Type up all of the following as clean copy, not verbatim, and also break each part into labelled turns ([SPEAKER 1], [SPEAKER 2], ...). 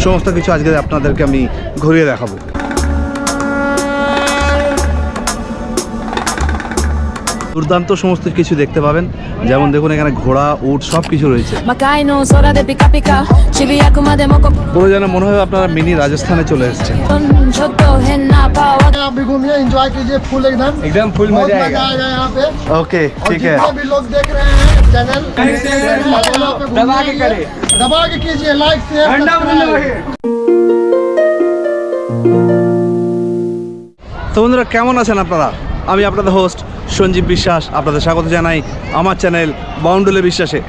[SPEAKER 1] সমস্ত কিছু আজকে আপনাদেরকে আমি ঘুরিয়ে দেখাবো। দুর্দান্ত সমস্ত কিছু দেখতে পাবেন, যেমন দেখুন এখানে ঘোড়া, উট সব কিছু রয়েছে। পুরো যেন মনে হয় আপনারা মিনি রাজস্থানে চলে এসেছেন।
[SPEAKER 2] आप भी घूमिए, एंजॉय कीजिए, फुल एकदम फुल मजा आएगा यहाँ पे।
[SPEAKER 1] ओके ठीक है।
[SPEAKER 2] जितने भी लोग देख रहे हैं चैनल दबा के कीजिए, लाइक शेयर
[SPEAKER 1] তো বন্ধুরা কেমন আছেন আপনারা? আমি আপনাদের হোস্ট সঞ্জীব বিশ্বাস, আপনাদের স্বাগত জানাই আমার চ্যানেল বাউন্ডুলে বিশ্বাসে।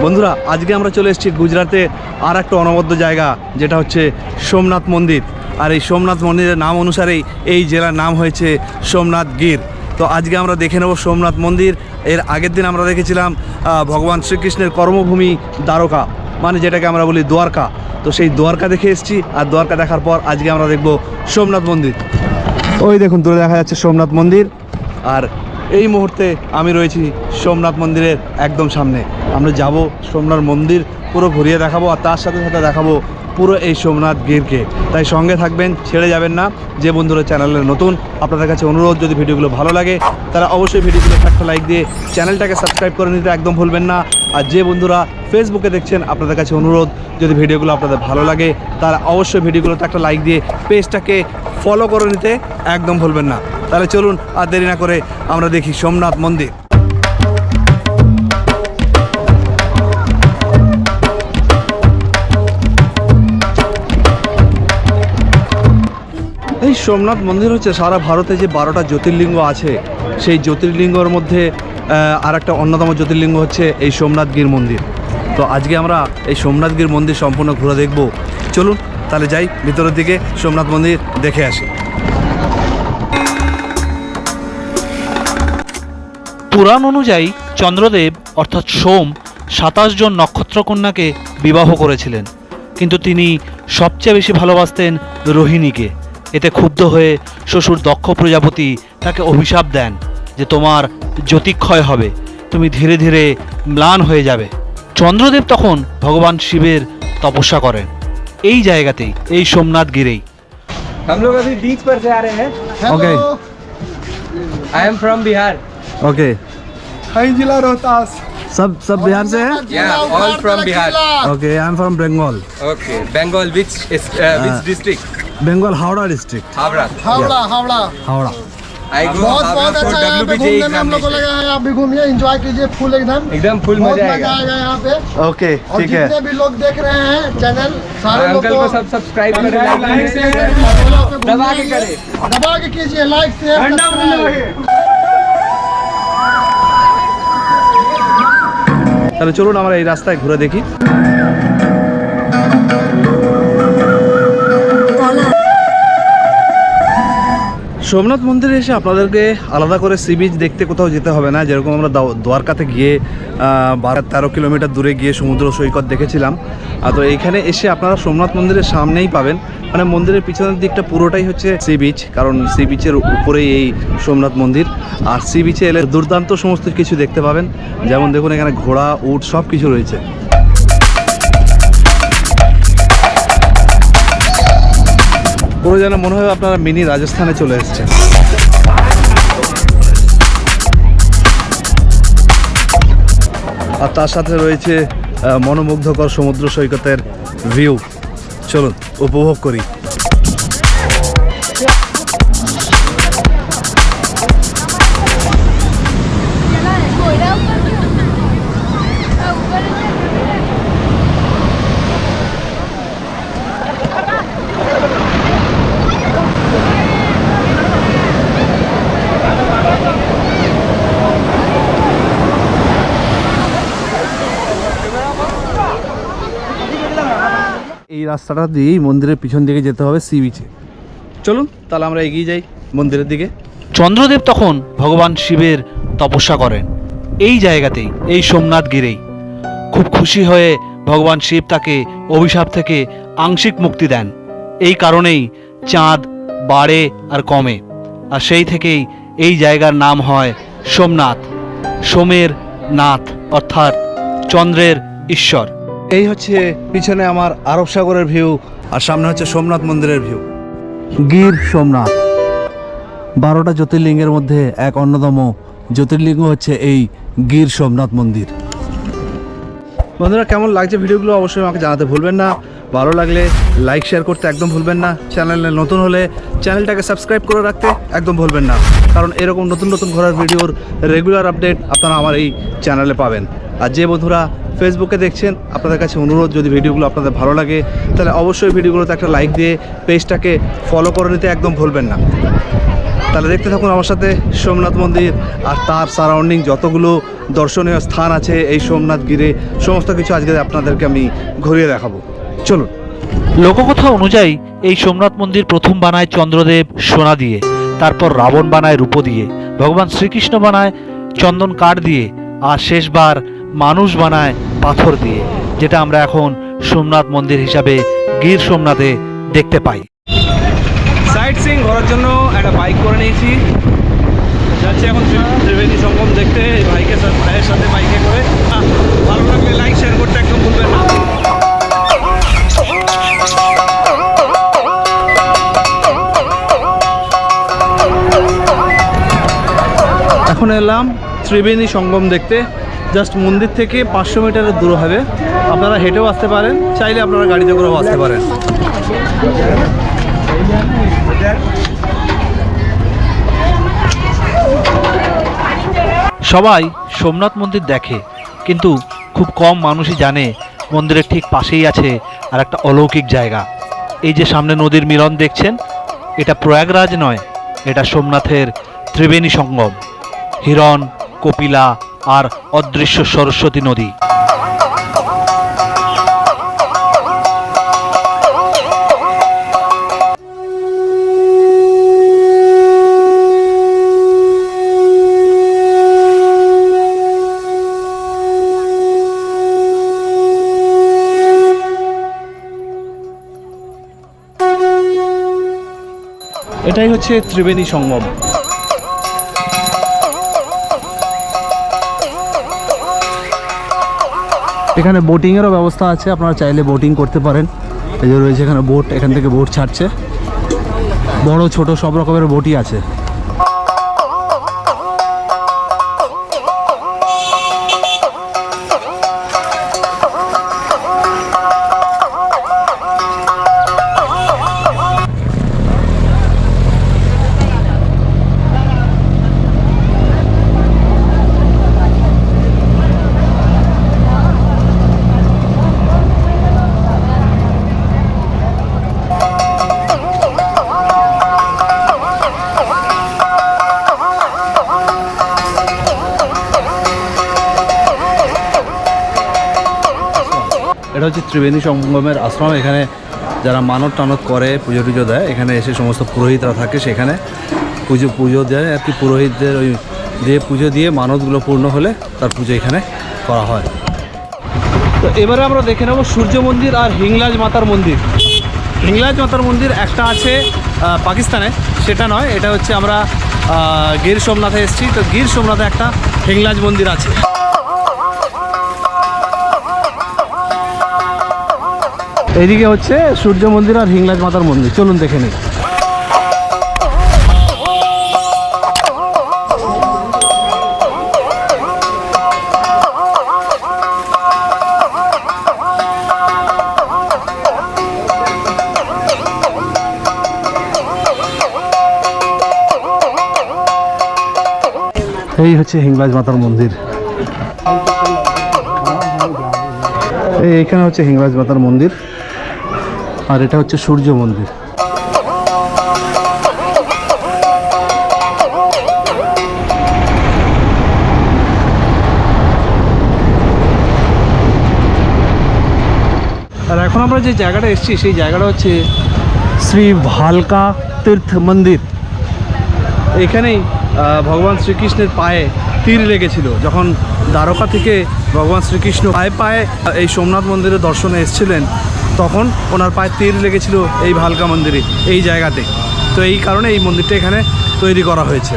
[SPEAKER 1] বন্ধুরা আজকে আমরা চলে এসেছি গুজরাতে আর একটা অনবদ্য জায়গা, যেটা হচ্ছে সোমনাথ মন্দির। আর এই সোমনাথ মন্দিরের নাম অনুসারেই এই জেলার নাম হয়েছে সোমনাথ গির। তো আজকে আমরা দেখে নেব সোমনাথ মন্দির। এর আগের দিন আমরা দেখেছিলাম ভগবান শ্রীকৃষ্ণের কর্মভূমি দ্বারকা, মানে যেটাকে আমরা বলি দ্বারকা। তো সেই দ্বারকা দেখে এসেছি, আর দ্বারকা দেখার পর আজকে আমরা দেখব সোমনাথ মন্দির। ওই দেখুন দূরে দেখা যাচ্ছে সোমনাথ মন্দির, আর এই মুহূর্তে আমি রয়েছি সোমনাথ মন্দিরের একদম সামনে। আমরা যাব সোমনাথ মন্দির পুরো ঘুরিয়ে দেখাবো, আর তার সাথে সাথে দেখাবো পুরো এই সোমনাথ গিরকে। তাই সঙ্গে থাকবেন, ছেড়ে যাবেন না। যে বন্ধুরা চ্যানেলে নতুন, আপনাদের কাছে অনুরোধ, যদি ভিডিওগুলো ভালো লাগে তারা অবশ্যই ভিডিওগুলো একটা লাইক দিয়ে চ্যানেলটাকে সাবস্ক্রাইব করে নিতে একদম ভুলবেন না। আর যে বন্ধুরা ফেসবুকে দেখছেন, আপনাদের কাছে অনুরোধ, যদি ভিডিওগুলো আপনাদের ভালো লাগে তারা অবশ্যই ভিডিওগুলোতে একটা লাইক দিয়ে পেজটাকে ফলো করে নিতে একদম ভুলবেন না। তাহলে চলুন আর দেরি না করে আমরা দেখি সোমনাথ মন্দির। এই সোমনাথ মন্দির হচ্ছে সারা ভারতে যে 12টা জ্যোতির্লিঙ্গ আছে, সেই জ্যোতির্লিঙ্গর মধ্যে আর একটা অন্যতম জ্যোতির্লিঙ্গ হচ্ছে এই সোমনাথ গির মন্দির। তো আজকে আমরা এই সোমনাথ গির মন্দির সম্পূর্ণ ঘুরে দেখব। চলুন তাহলে যাই ভিতরের দিকে, সোমনাথ মন্দির দেখে আসি।
[SPEAKER 3] পুরাণ অনুযায়ী চন্দ্রদেব অর্থাৎ সোম 27 জন নক্ষত্রকন্যাকে বিবাহ করেছিলেন, কিন্তু তিনি সবচেয়ে বেশি ভালোবাসতেন রোহিণীকে। এতে ক্ষুব্ধ হয়ে শ্বশুর দক্ষ প্রজাপতি তাকে অভিশাপ দেন যে তোমার জ্যোতিক্ষয় হবে, তুমি ধীরে ধীরে ম্লান হয়ে যাবে। চন্দ্রদেব তখন ভগবান শিবের তপস্যা করেন এই জায়গাতেই, এই সোমনাথ গিরেই।
[SPEAKER 4] हम लोग अभी बीच पर से आ रहे हैं।
[SPEAKER 1] Okay
[SPEAKER 4] I am from Bihar.
[SPEAKER 1] Okay,
[SPEAKER 2] जिला रोहतास।
[SPEAKER 1] सब बिहार से है?
[SPEAKER 4] Yeah, all from Bihar.
[SPEAKER 1] Okay, I am from Bengal.
[SPEAKER 4] Okay, Bengal. Which district?
[SPEAKER 1] Bengal Howrah district.
[SPEAKER 4] Howrah.
[SPEAKER 2] Howrah.
[SPEAKER 1] Howrah.
[SPEAKER 4] I go
[SPEAKER 2] बहुत बहुत
[SPEAKER 4] Havra
[SPEAKER 2] अच्छा
[SPEAKER 4] for
[SPEAKER 2] है, यहाँ पे
[SPEAKER 4] WBJ
[SPEAKER 2] घूमने में हम
[SPEAKER 4] exam
[SPEAKER 2] लोग को लगा है। आप भी घूमिए, एंजॉय कीजिए, फुल एकदम
[SPEAKER 4] फुल
[SPEAKER 2] बहुत
[SPEAKER 4] मजा
[SPEAKER 2] मजा
[SPEAKER 4] आएगा।
[SPEAKER 2] आएगा यहाँ पे।
[SPEAKER 1] ओके
[SPEAKER 2] और
[SPEAKER 1] ठीक है।
[SPEAKER 2] जितने भी लोग देख रहे हैं चैनल, सारे लोग
[SPEAKER 4] अंकल को सब सब्सक्राइब करें, लाइक करें, दबा के करें।
[SPEAKER 2] दबा के कीजिए, लाइक शेयर
[SPEAKER 1] তাহলে চলুন আমরা এই রাস্তায় ঘুরে দেখি। সোমনাথ মন্দিরে এসে আপনাদেরকে আলাদা করে সি বিচ দেখতে কোথাও যেতে হবে না। যেরকম আমরা দ্বারকাতে গিয়ে 12-13 কিলোমিটার দূরে গিয়ে সমুদ্র সৈকত দেখেছিলাম, তো এইখানে এসে আপনারা সোমনাথ মন্দিরের সামনেই পাবেন। মানে মন্দিরের পিছনের দিকটা পুরোটাই হচ্ছে সি বিচ, কারণ সি বিচের উপরেই এই সোমনাথ মন্দির। আর সি বিচে এলে দুর্দান্ত সমস্ত কিছু দেখতে পাবেন, যেমন দেখুন এখানে ঘোড়া, উট সব কিছু রয়েছে। পুরো যেন মনে হয় আপনারা মিনি রাজস্থানে চলে এসেছেন। আর তার সাথে রয়েছে মনোমুগ্ধকর সমুদ্র সৈকতের ভিউ। চলুন উপভোগ করি। এই রাস্তাটা দিয়েই মন্দিরের পিছন দিকে যেতে হবে সি বিচে। চলুন তাহলে আমরা এগিয়ে যাই মন্দিরের দিকে।
[SPEAKER 3] চন্দ্রদেব তখন ভগবান শিবের তপস্যা করেন এই জায়গাতেই, এই সোমনাথ গিরেই। খুব খুশি হয়ে ভগবান শিব তাকে অভিশাপ থেকে আংশিক মুক্তি দেন। এই কারণেই চাঁদ বাড়ে আর কমে, আর সেই থেকেই এই জায়গার নাম হয় সোমনাথ। সোমের নাথ অর্থাৎ চন্দ্রের ঈশ্বর।
[SPEAKER 1] এই হচ্ছে পিছনে আমার আরব সাগরের ভিউ, আর সামনে হচ্ছে সোমনাথ মন্দিরের ভিউ। গির সোমনাথ 12টা জ্যোতির্লিঙ্গের মধ্যে এক অন্যতম জ্যোতির্লিঙ্গ হচ্ছে এই গির সোমনাথ মন্দির। বন্ধুরা, কেমন লাগছে ভিডিওগুলো অবশ্যই আমাকে জানাতে ভুলবেন না। ভালো লাগলে লাইক শেয়ার করতে একদম ভুলবেন না। চ্যানেলে নতুন হলে চ্যানেলটাকে সাবস্ক্রাইব করে রাখতে একদম ভুলবেন না, কারণ এরকম নতুন নতুন ঘোরার ভিডিওর রেগুলার আপডেট আপনারা আমার এই চ্যানেলে পাবেন। আর যে বন্ধুরা ফেসবুকে দেখছেন, আপনাদের কাছে অনুরোধ, যদি ভিডিওগুলো আপনাদের ভালো লাগে তাহলে অবশ্যই ভিডিওগুলোতে একটা লাইক দিয়ে পেজটাকে ফলো করে নিতে একদম ভুলবেন না। তাহলে দেখতে থাকুন আমার সাথে সোমনাথ মন্দির আর তার সারাউন্ডিং যতগুলো দর্শনীয় স্থান আছে এই সোমনাথ গিরে, সমস্ত কিছু আজকে আপনাদেরকে আমি ঘুরিয়ে দেখাবো। চলুন।
[SPEAKER 3] লোককথা অনুযায়ী এই সোমনাথ মন্দির প্রথম বানায় চন্দ্রদেব সোনা দিয়ে, তারপর রাবণ বানায় রূপো দিয়ে, ভগবান শ্রীকৃষ্ণ বানায় চন্দন কাঠ দিয়ে, আর শেষবার মানুষ বানায় পাথর দিয়ে, যেটা আমরা এখন সোমনাথ মন্দির হিসাবে গির সোমনাথে দেখতে পাই।
[SPEAKER 1] সাইট সিইং করার জন্য একটা বাইক করে নিয়েছি, যাচ্ছি এখন ত্রিবেণী সঙ্গম দেখতে। এই ভাইয়ের সাথে বাইকে করে। ভালো লাগলে লাইক শেয়ার করতে একদম ভুলবেন না। এখন এলাম ত্রিবেণী সঙ্গম দেখতে। জাস্ট মন্দির থেকে 500 মিটারের দূর হবে। আপনারা হেঁটেও আসতে পারেন, চাইলে আপনারা গাড়িতে করেও আসতে পারেন।
[SPEAKER 3] সবাই সোমনাথ মন্দির দেখে, কিন্তু খুব কম মানুষই জানে মন্দিরের ঠিক পাশেই আছে আর একটা অলৌকিক জায়গা। এই যে সামনে নদীর মিলন দেখছেন, এটা প্রয়াগরাজ নয়, এটা সোমনাথের ত্রিবেণী সঙ্গম। হিরণ, কপিলা আর অদৃশ্য সরস্বতী নদী।
[SPEAKER 1] এটাই হচ্ছে ত্রিবেণী সঙ্গম। এখানে বোটিংয়েরও ব্যবস্থা আছে, আপনারা চাইলে বোটিং করতে পারেন। এই যে রয়েছে এখানে বোট, এখান থেকে বোট ছাড়ছে, বড় ছোট সব রকমের বোটই আছে। এটা হচ্ছে ত্রিবেণী সঙ্গমের আশ্রম। এখানে যারা মানত টানত করে, পুজো টুজো দেয়, এখানে এসে সমস্ত পুরোহিতরা থাকে, সেখানে পুজো দেয় আর কি। পুরোহিতদের ওই যে পুজো দিয়ে মানতগুলো পূর্ণ হলে তার পুজো এখানে করা হয়। তো এবারে আমরা দেখে নেব সূর্য মন্দির আর হিংলাজ মাতার মন্দির। হিংলাজ মাতার মন্দির একটা আছে পাকিস্তানে, সেটা নয়, এটা হচ্ছে আমরা গির সোমনাথে এসেছি। তো গির সোমনাথে একটা হিংলাজ মন্দির আছে। এইদিকে হচ্ছে সূর্য মন্দির আর হিংলাজ মাতার মন্দির, চলুন দেখে নিই। এই হচ্ছে হিংলাজ মাতার মন্দির। এইখানে হচ্ছে হিংলাজ মাতার মন্দির, আর এটা হচ্ছে সূর্য মন্দির। আর এখন আমরা যে জায়গাটা এসেছি সেই জায়গাটা হচ্ছে শ্রী ভালকা তীর্থ মন্দির। এখানেই ভগবান শ্রীকৃষ্ণের পায়ে তীর লেগেছিল, যখন দ্বারকা থেকে ভগবান শ্রীকৃষ্ণ পায়ে পায়ে এই সোমনাথ মন্দিরে দর্শনে এসেছিলেন, তখন ওনার পায়ে তীর লেগেছিল এই ভালকা মন্দিরে, এই জায়গাতে। তো এই কারণে এই মন্দিরটা এখানে তৈরি করা হয়েছে।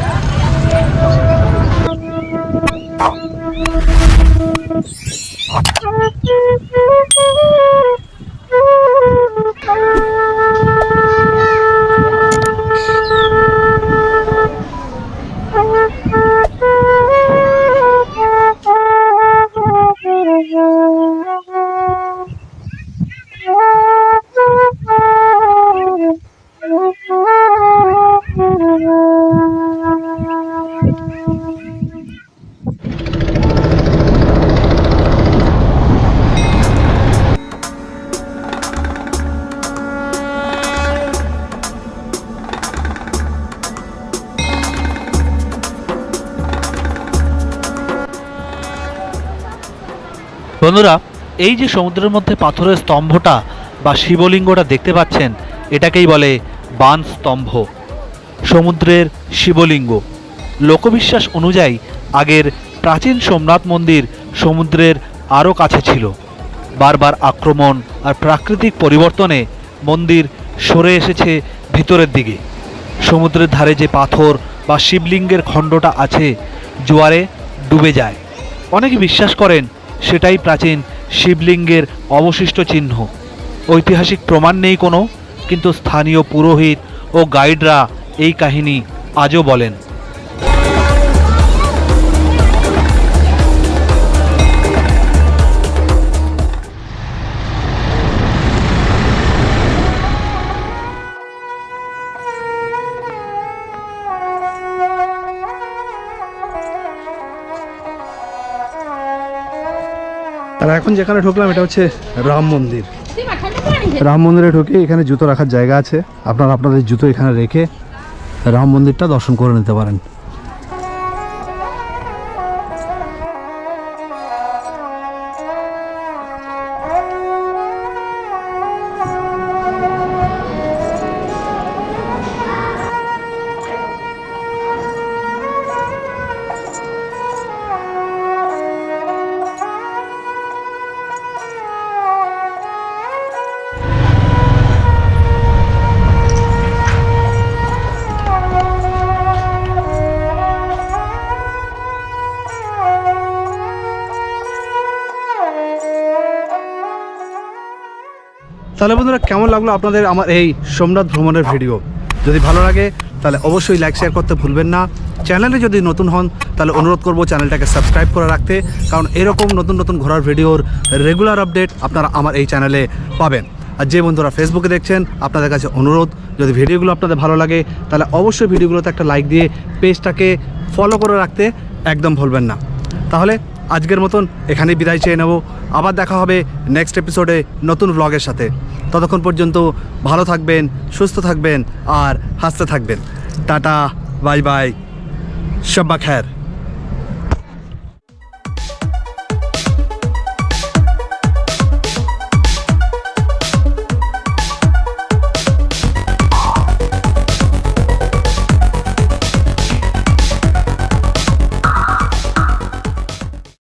[SPEAKER 3] বন্ধুরা, এই যে সমুদ্রের মধ্যে পাথরের স্তম্ভটা বা শিবলিঙ্গটা দেখতে পাচ্ছেন, এটাকেই বলে বান স্তম্ভ, সমুদ্রের শিবলিঙ্গ। লোকবিশ্বাস অনুযায়ী আগের প্রাচীন সোমনাথ মন্দির সমুদ্রের আরও কাছে ছিল। বারবার আক্রমণ আর প্রাকৃতিক পরিবর্তনে মন্দির সরে এসেছে ভিতরের দিকে। সমুদ্রের ধারে যে পাথর বা শিবলিঙ্গের খণ্ডটা আছে, জোয়ারে ডুবে যায়। অনেকে বিশ্বাস করেন সেটাই প্রাচীন শিবলিঙ্গের অবশিষ্ট চিহ্ন। ঐতিহাসিক প্রমাণ নেই কোনো, কিন্তু স্থানীয় পুরোহিত ও গাইডরা এই কাহিনী আজও বলেন।
[SPEAKER 1] আর এখন যেখানে ঢুকলাম এটা হচ্ছে রাম মন্দির। রাম মন্দিরে ঢুকে এখানে জুতো রাখার জায়গা আছে, আপনারা আপনাদের জুতো এখানে রেখে রাম মন্দিরটা দর্শন করে নিতে পারেন। তাহলে বন্ধুরা, কেমন লাগলো আপনাদের আমার এই সোমনাথ ভ্রমণের ভিডিও? যদি ভালো লাগে তাহলে অবশ্যই লাইক শেয়ার করতে ভুলবেন না। চ্যানেলে যদি নতুন হন তাহলে অনুরোধ করব চ্যানেলটাকে সাবস্ক্রাইব করে রাখতে, কারণ এরকম নতুন নতুন ঘোরার ভিডিওর রেগুলার আপডেট আপনারা আমার এই চ্যানেলে পাবেন। আর যে বন্ধুরা ফেসবুকে দেখছেন, আপনাদের কাছে অনুরোধ, যদি ভিডিওগুলো আপনাদের ভালো লাগে তাহলে অবশ্যই ভিডিওগুলোতে একটা লাইক দিয়ে পেজটাকে ফলো করে রাখতে একদম ভুলবেন না। তাহলে আজকের মতন এখানেই বিদায় চেয়ে নেব। আবার দেখা হবে নেক্সট এপিসোডে নতুন ব্লগের সাথে। ততক্ষণ পর্যন্ত ভালো থাকবেন, সুস্থ থাকবেন আর হাসতে থাকবেন। টাটা, বাই বাই, শব্বা খ্যার।